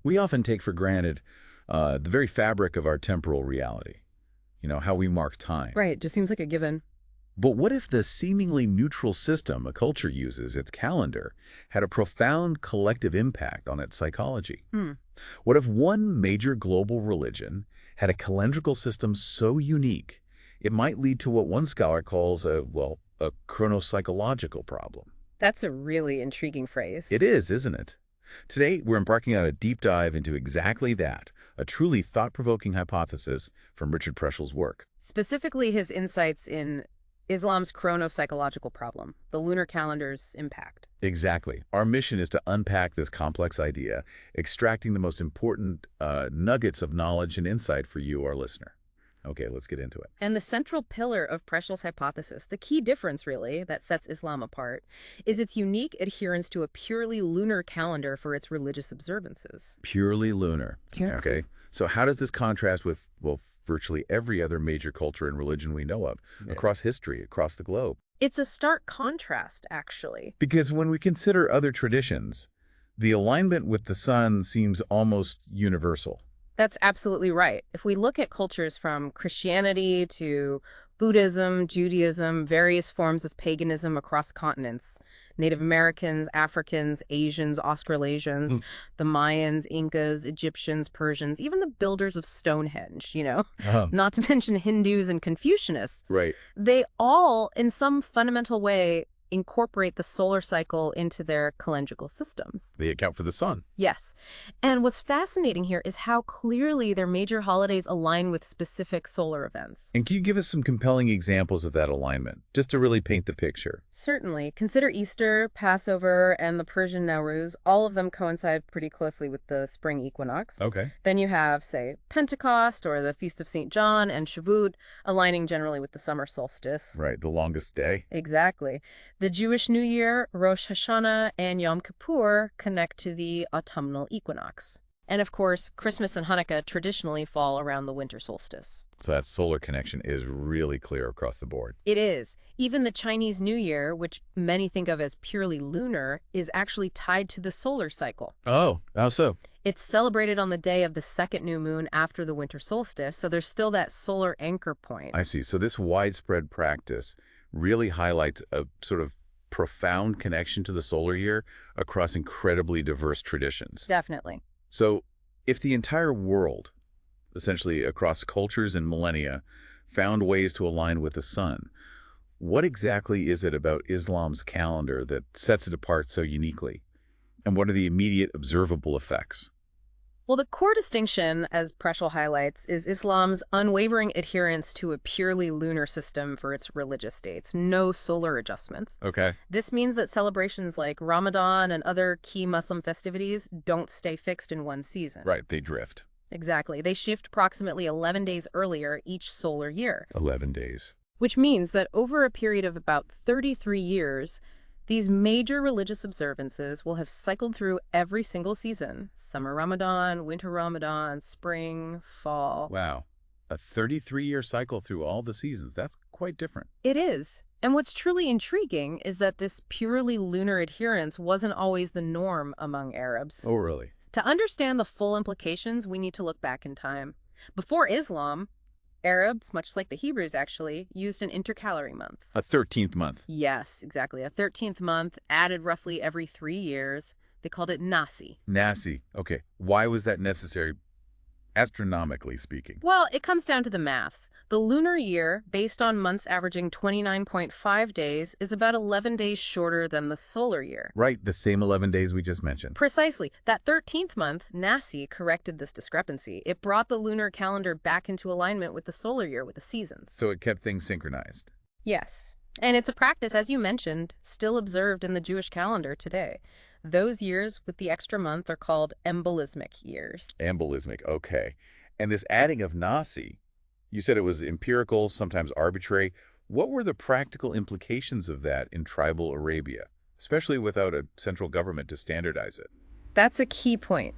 We often take for granted the very fabric of our temporal reality, how we mark time. Right, just seems like a given. But what if the seemingly neutral system a culture uses, its calendar, had a profound collective impact on its psychology? Hmm. What if one major global religion had a calendrical system so unique, it might lead to what one scholar calls a chronopsychological problem? That's a really intriguing phrase. It is, isn't it? Today, we're embarking on a deep dive into exactly that, a truly thought-provoking hypothesis from Richard Preschel's work. Specifically, his insights in Islam's chronopsychological problem, the lunar calendar's impact. Exactly. Our mission is to unpack this complex idea, extracting the most important nuggets of knowledge and insight for you, our listener. Okay, let's get into it. And the central pillar of Preschel's hypothesis, the key difference really that sets Islam apart, is its unique adherence to a purely lunar calendar for its religious observances. Purely lunar. Yes. Okay. So how does this contrast with, virtually every other major culture and religion we know of, across history, across the globe? It's a stark contrast, actually. Because when we consider other traditions, the alignment with the sun seems almost universal. That's absolutely right. If we look at cultures from Christianity to Buddhism, Judaism, various forms of paganism across continents, Native Americans, Africans, Asians, Australasians, the Mayans, Incas, Egyptians, Persians, even the builders of Stonehenge, not to mention Hindus and Confucianists. Right. They all, in some fundamental way, incorporate the solar cycle into their calendrical systems. They account for the sun. Yes. And what's fascinating here is how clearly their major holidays align with specific solar events. And can you give us some compelling examples of that alignment, just to really paint the picture? Certainly. Consider Easter, Passover, and the Persian Nowruz. All of them coincide pretty closely with the spring equinox. Okay. Then you have, say, Pentecost or the Feast of St. John and Shavuot, aligning generally with the summer solstice. Right, the longest day. Exactly. The Jewish New Year, Rosh Hashanah, and Yom Kippur connect to the autumnal equinox. And of course, Christmas and Hanukkah traditionally fall around the winter solstice. So that solar connection is really clear across the board. It is. Even the Chinese New Year, which many think of as purely lunar, is actually tied to the solar cycle. Oh, how so? It's celebrated on the day of the second new moon after the winter solstice, so there's still that solar anchor point. I see. So this widespread practice really highlights a sort of profound connection to the solar year across incredibly diverse traditions. Definitely. So if the entire world, essentially across cultures and millennia, found ways to align with the sun, what exactly is it about Islam's calendar that sets it apart so uniquely? And what are the immediate observable effects? Well, the core distinction, as Preschel highlights, is Islam's unwavering adherence to a purely lunar system for its religious dates, no solar adjustments. Okay. This means that celebrations like Ramadan and other key Muslim festivities don't stay fixed in one season. Right, they drift. Exactly. They shift approximately 11 days earlier each solar year. 11 days. Which means that over a period of about 33 years, these major religious observances will have cycled through every single season. Summer Ramadan, winter Ramadan, spring, fall. Wow. A 33-year cycle through all the seasons. That's quite different. It is. And what's truly intriguing is that this purely lunar adherence wasn't always the norm among Arabs. Oh, really? To understand the full implications, we need to look back in time. Before Islam, Arabs, much like the Hebrews actually, used an intercalary month. A 13th month. Yes, exactly. A 13th month added roughly every 3 years. They called it Nasi. Nasi. Okay. Why was that necessary, astronomically speaking? Well, it comes down to the maths. The lunar year, based on months averaging 29.5 days, is about 11 days shorter than the solar year. Right, the same 11 days we just mentioned. Precisely. That 13th month, Nasi, corrected this discrepancy. It brought the lunar calendar back into alignment with the solar year, with the seasons. So it kept things synchronized. Yes. And it's a practice, as you mentioned, still observed in the Jewish calendar today. Those years with the extra month are called embolismic years. Embolismic, okay. And this adding of Nasi, you said it was empirical, sometimes arbitrary. What were the practical implications of that in tribal Arabia, especially without a central government to standardize it? That's a key point.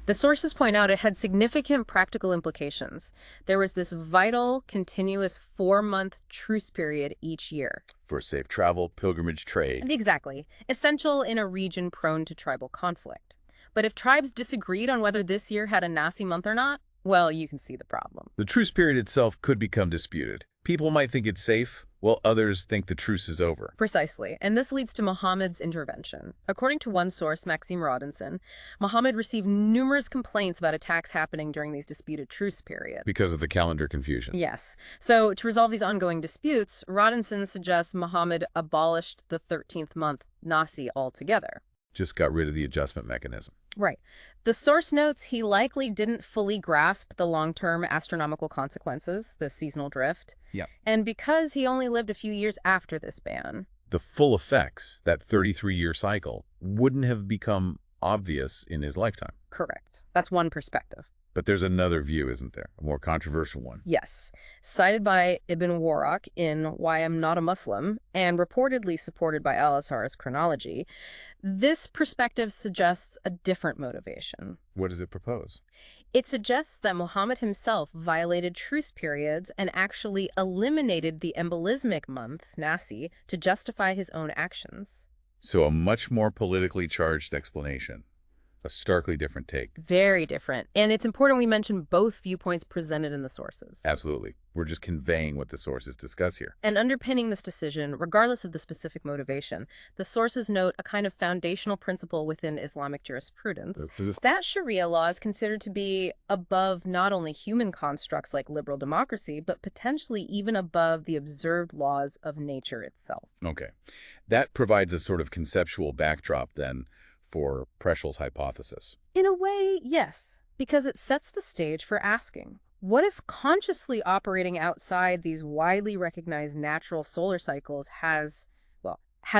The sources point out it had significant practical implications. There was this vital, continuous 4-month truce period each year. For safe travel, pilgrimage, trade. Exactly. Essential in a region prone to tribal conflict. But if tribes disagreed on whether this year had a Nasi month or not, well, you can see the problem. The truce period itself could become disputed. People might think it's safe, while others think the truce is over. Precisely, and this leads to Muhammad's intervention. According to one source, Maxime Rodinson, Muhammad received numerous complaints about attacks happening during these disputed truce periods. Because of the calendar confusion. Yes. So to resolve these ongoing disputes, Rodinson suggests Muhammad abolished the 13th month Nasi altogether. Just got rid of the adjustment mechanism. Right. The source notes he likely didn't fully grasp the long-term astronomical consequences, the seasonal drift. Yeah. And because he only lived a few years after this ban. The full effects, that 33-year cycle, wouldn't have become obvious in his lifetime. Correct. That's one perspective. But there's another view, isn't there? A more controversial one. Yes. Cited by Ibn Warraq in Why I'm Not a Muslim, and reportedly supported by Al-Azhar's Chronology, this perspective suggests a different motivation. What does it propose? It suggests that Muhammad himself violated truce periods and actually eliminated the embolismic month, Nasi, to justify his own actions. So a much more politically charged explanation. A starkly different take. Very different. And it's important we mention both viewpoints presented in the sources. Absolutely. We're just conveying what the sources discuss here. And underpinning this decision, regardless of the specific motivation, the sources note a kind of foundational principle within Islamic jurisprudence. That Sharia law is considered to be above not only human constructs like liberal democracy, but potentially even above the observed laws of nature itself. Okay. That provides a sort of conceptual backdrop, then, for Preschel's hypothesis. In a way, yes, because it sets the stage for asking, what if consciously operating outside these widely recognized natural solar cycles has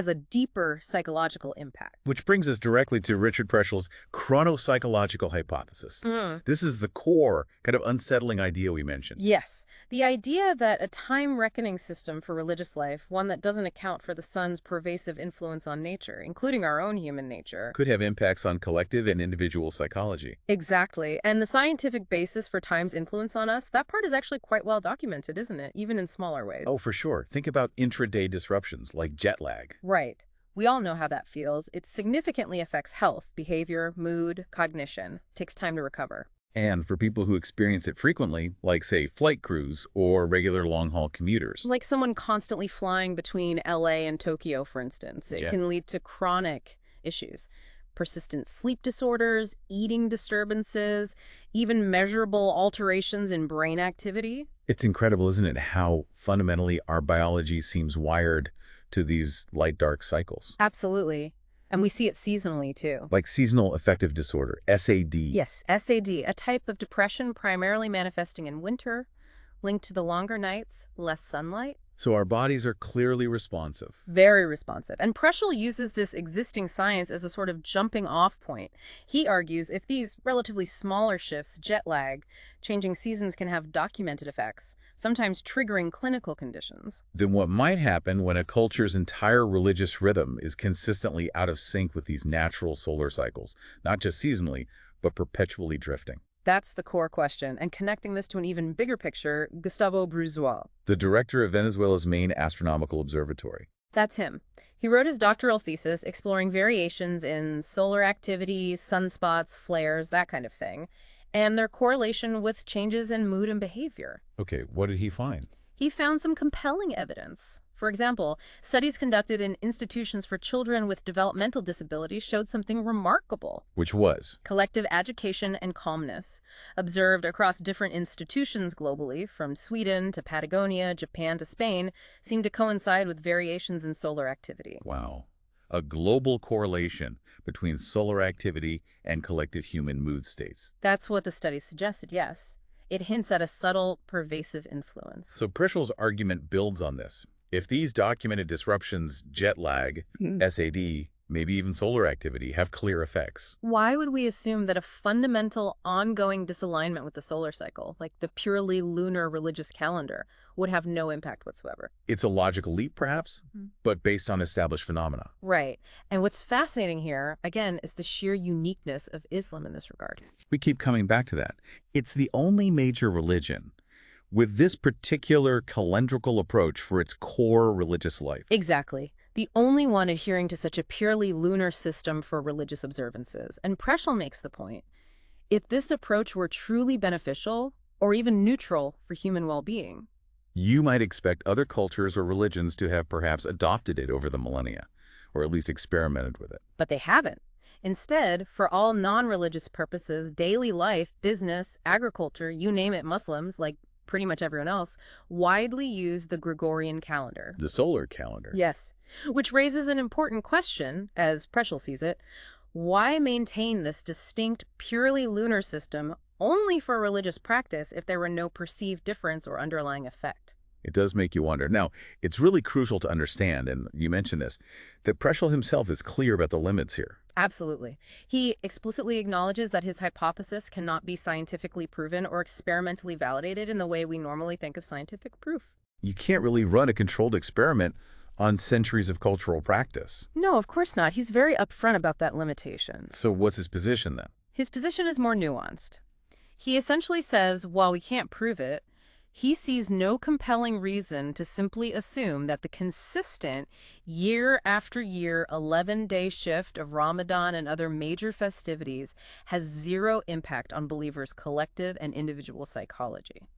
a deeper psychological impact? Which brings us directly to Richard Preschel's chronopsychological hypothesis. This is the core, kind of unsettling idea we mentioned. Yes. The idea that a time reckoning system for religious life, one that doesn't account for the sun's pervasive influence on nature, including our own human nature, could have impacts on collective and individual psychology. Exactly. And the scientific basis for time's influence on us, that part is actually quite well documented, isn't it? Even in smaller ways. Oh, for sure. Think about intraday disruptions like jet lag. Right. We all know how that feels. It significantly affects health, behavior, mood, cognition. Takes time to recover. And for people who experience it frequently, like, say, flight crews or regular long-haul commuters. Like someone constantly flying between LA and Tokyo, for instance. It can lead to chronic issues. Persistent sleep disorders, eating disturbances, even measurable alterations in brain activity. It's incredible, isn't it, how fundamentally our biology seems wired to these light-dark cycles. Absolutely. And we see it seasonally, too. Like seasonal affective disorder, SAD. Yes, SAD, a type of depression primarily manifesting in winter, linked to the longer nights, less sunlight. So our bodies are clearly responsive. Very responsive. And Preschel uses this existing science as a sort of jumping off point. He argues if these relatively smaller shifts, jet lag, changing seasons can have documented effects, sometimes triggering clinical conditions. Then what might happen when a culture's entire religious rhythm is consistently out of sync with these natural solar cycles, not just seasonally, but perpetually drifting? That's the core question, and connecting this to an even bigger picture, Gustavo Bruzois, the director of Venezuela's main astronomical observatory. That's him. He wrote his doctoral thesis exploring variations in solar activity, sunspots, flares, that kind of thing, and their correlation with changes in mood and behavior. Okay, what did he find? He found some compelling evidence. For example, studies conducted in institutions for children with developmental disabilities showed something remarkable. Which was? Collective agitation and calmness, observed across different institutions globally, from Sweden to Patagonia, Japan to Spain, seemed to coincide with variations in solar activity. Wow. A global correlation between solar activity and collective human mood states. That's what the study suggested, yes. It hints at a subtle, pervasive influence. So Preschel's argument builds on this. If these documented disruptions, jet lag, SAD, maybe even solar activity, have clear effects, why would we assume that a fundamental, ongoing disalignment with the solar cycle, like the purely lunar religious calendar, would have no impact whatsoever? it's a logical leap, perhaps, but based on established phenomena. Right. And what's fascinating here, again, is the sheer uniqueness of Islam in this regard. We keep coming back to that. It's the only major religion with this particular calendarical approach for its core religious life. Exactly. the only one adhering to such a purely lunar system for religious observances. And Preschel makes the point. If this approach were truly beneficial, or even neutral for human well-being. You might expect other cultures or religions to have perhaps adopted it over the millennia, or at least experimented with it. But they haven't. Instead, for all non-religious purposes, daily life, business, agriculture, you name it, Muslims, like pretty much everyone else, widely use the Gregorian calendar. The solar calendar. Yes, which raises an important question, as Preschel sees it. Why maintain this distinct, purely lunar system only for religious practice if there were no perceived difference or underlying effect? It does make you wonder. Now, it's really crucial to understand, and you mentioned this, that Preschel himself is clear about the limits here. Absolutely. He explicitly acknowledges that his hypothesis cannot be scientifically proven or experimentally validated in the way we normally think of scientific proof. You can't really run a controlled experiment on centuries of cultural practice. No, of course not. He's very upfront about that limitation. So what's his position then? His position is more nuanced. He essentially says, while we can't prove it, he sees no compelling reason to simply assume that the consistent year after year 11-day shift of Ramadan and other major festivities has zero impact on believers' collective and individual psychology.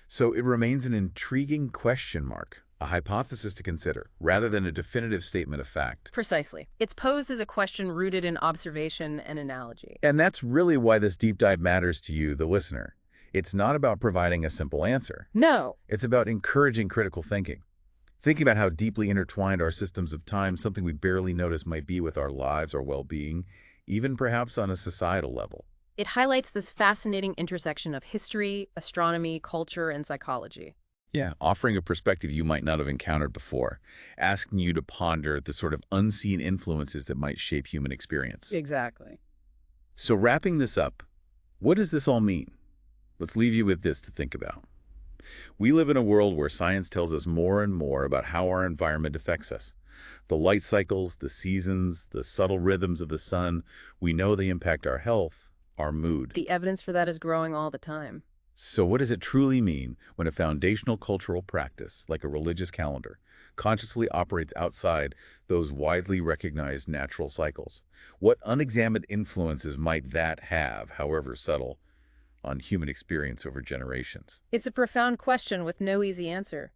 So it remains an intriguing question mark, a hypothesis to consider, rather than a definitive statement of fact. Precisely. It's posed as a question rooted in observation and analogy. And that's really why this deep dive matters to you, the listener. It's not about providing a simple answer. No. It's about encouraging critical thinking. Thinking about how deeply intertwined our systems of time, something we barely notice, might be with our lives or well-being, even perhaps on a societal level. It highlights this fascinating intersection of history, astronomy, culture, and psychology. Yeah, offering a perspective you might not have encountered before, asking you to ponder the sort of unseen influences that might shape human experience. Exactly. So wrapping this up, what does this all mean? Let's leave you with this to think about. We live in a world where science tells us more and more about how our environment affects us. The light cycles, the seasons, the subtle rhythms of the sun, we know they impact our health, our mood. The evidence for that is growing all the time. So what does it truly mean when a foundational cultural practice, like a religious calendar, consciously operates outside those widely recognized natural cycles? What unexamined influences might that have, however subtle, on human experience over generations? It's a profound question with no easy answer.